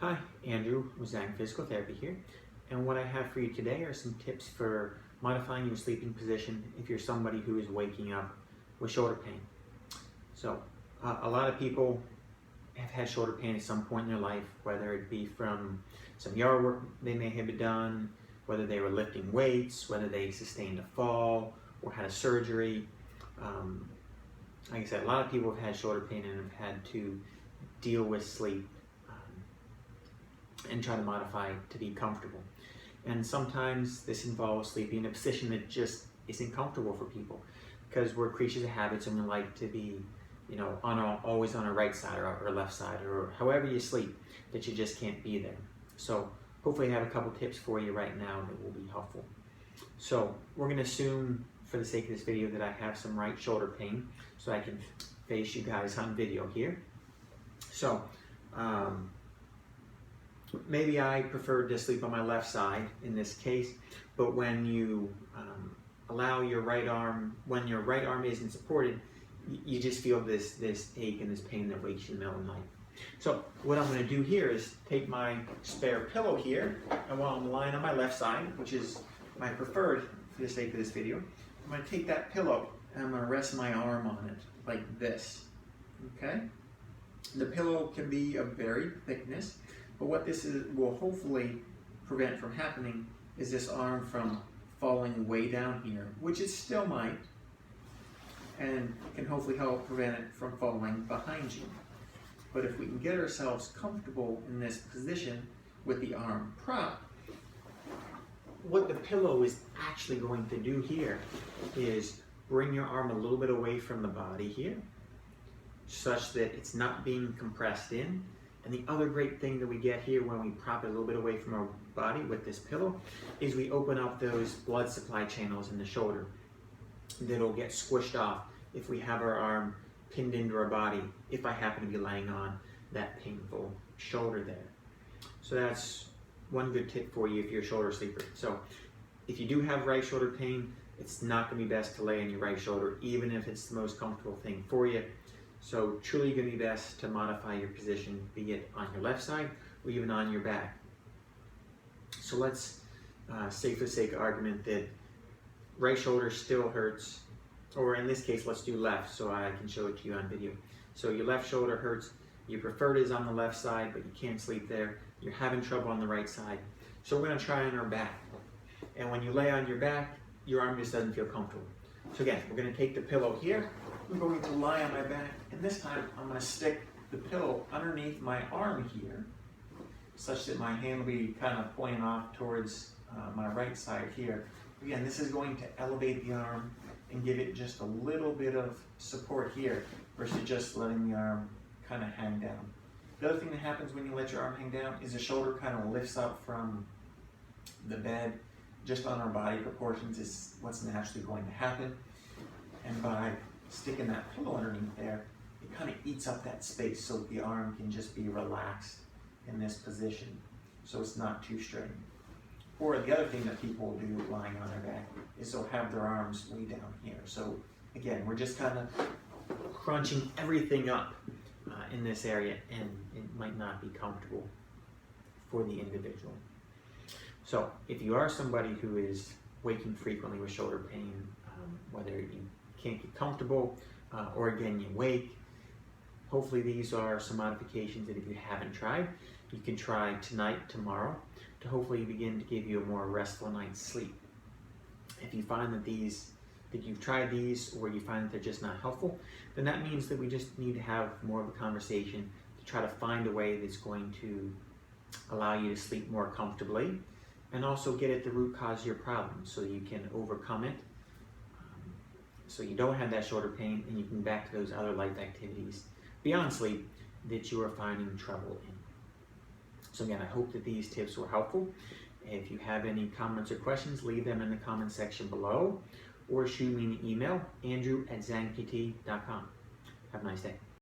Hi, Andrew with Zang Physical Therapy here, and what I have for you today are some tips for modifying your sleeping position if you're somebody who is waking up with shoulder pain. So, a lot of people have had shoulder pain at some point in their life, whether it be from some yard work they may have done, whether they were lifting weights, whether they sustained a fall or had a surgery. Like I said, a lot of people have had shoulder pain and have had to deal with sleep and try to modify to be comfortable. And sometimes this involves sleeping in a position that just isn't comfortable for people, because we're creatures of habits and we like to be, always on our right side or left side, or however you sleep, that you just can't be there. So hopefully I have a couple tips for you right now that will be helpful. So we're going to assume, for the sake of this video, that I have some right shoulder pain, so I can face you guys on video here. So maybe I prefer to sleep on my left side in this case, but when you allow your right arm, when your right arm isn't supported, you just feel this ache and this pain that wakes you in the middle of the night. So what I'm going to do here is take my spare pillow here, and while I'm lying on my left side, which is my preferred for the sake of this video, I'm going to take that pillow and I'm going to rest my arm on it like this. Okay? The pillow can be of varied thickness, but what this will hopefully prevent from happening is this arm from falling way down here, which it still might, and can hopefully help prevent it from falling behind you. But if we can get ourselves comfortable in this position with the arm propped, what the pillow is actually going to do here is bring your arm a little bit away from the body here, such that it's not being compressed in. And the other great thing that we get here when we prop it a little bit away from our body with this pillow is we open up those blood supply channels in the shoulder that'll get squished off if we have our arm pinned into our body, if I happen to be laying on that painful shoulder there. So that's one good tip for you if you're a shoulder sleeper. So if you do have right shoulder pain, it's not going to be best to lay on your right shoulder, even if it's the most comfortable thing for you. So truly going to be best to modify your position, be it on your left side or even on your back. So let's say, for the sake of argument, that right shoulder still hurts, or in this case, let's do left so I can show it to you on video. So your left shoulder hurts, you prefer it is on the left side, but you can't sleep there. You're having trouble on the right side. So we're going to try on our back. And when you lay on your back, your arm just doesn't feel comfortable. So again, we're going to take the pillow here. I'm going to lie on my back, and this time I'm going to stick the pillow underneath my arm here, such that my hand will be kind of pointing off towards my right side here. Again, this is going to elevate the arm and give it just a little bit of support here versus just letting the arm kind of hang down. The other thing that happens when you let your arm hang down is the shoulder kind of lifts up from the bed. Just on our body proportions is what's naturally going to happen. And by sticking that pillow underneath there, it kind of eats up that space so the arm can just be relaxed in this position, so it's not too strained. Or the other thing that people will do lying on their back is they'll have their arms way down here. So again, we're just kind of crunching everything up in this area, and it might not be comfortable for the individual. So if you are somebody who is waking frequently with shoulder pain, whether you can't get comfortable or again you wake, hopefully these are some modifications that if you haven't tried, you can try tonight, tomorrow, to hopefully begin to give you a more restful night's sleep. If you find that you've tried these, or you find that they're just not helpful, then that means that we just need to have more of a conversation to try to find a way that's going to allow you to sleep more comfortably, and also get at the root cause of your problem so you can overcome it, so you don't have that shoulder pain and you can get back to those other life activities beyond sleep that you are finding trouble in. So again, I hope that these tips were helpful. If you have any comments or questions, leave them in the comment section below, or shoot me an email, andrew@zangpt.com. Have a nice day.